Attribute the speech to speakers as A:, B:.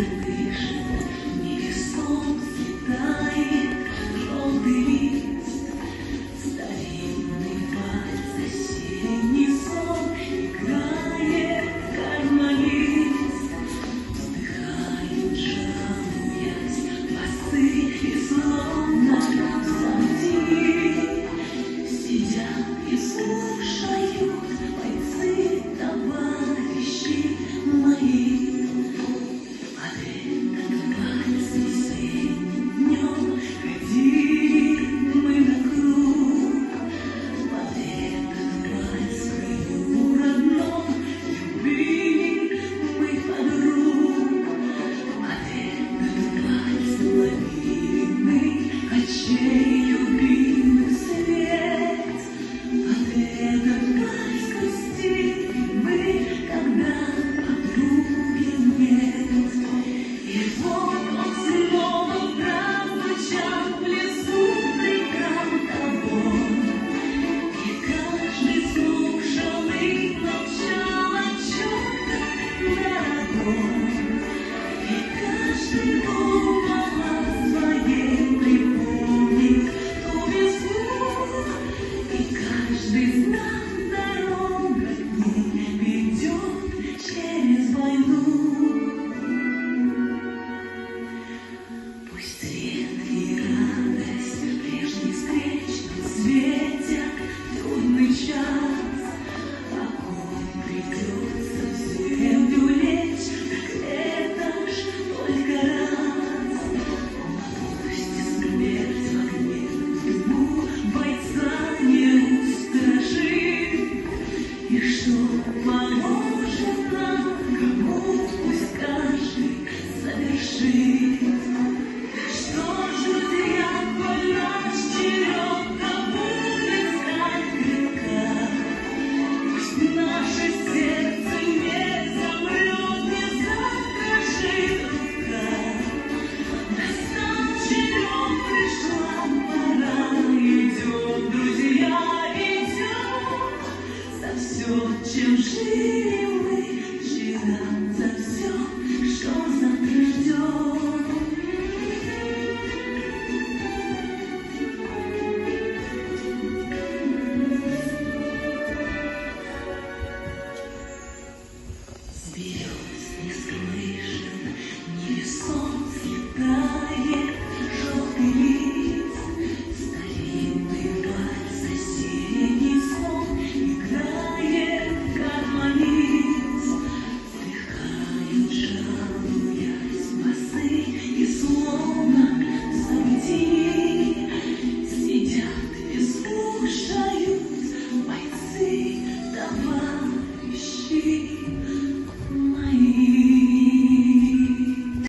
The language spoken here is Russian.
A: слышь, невесом светает желтый лист, старинный вальс, осенний сон играет гармонист. Вздыхают, жалуясь, басы и словно замки, сидят и слушают бойцы, товарищи мои. Под этот вальс весенним днем ходили мы на круг. Под этот вальс в краю родном любили мы подруг. Под этот вальс ловили мы очей любимый свет. Под этот вальс грустили мы, когда подруги нет. И вот он снова прозвучал в лесу при кантабон. И каждый слушал и молчал о чем-то дорогом.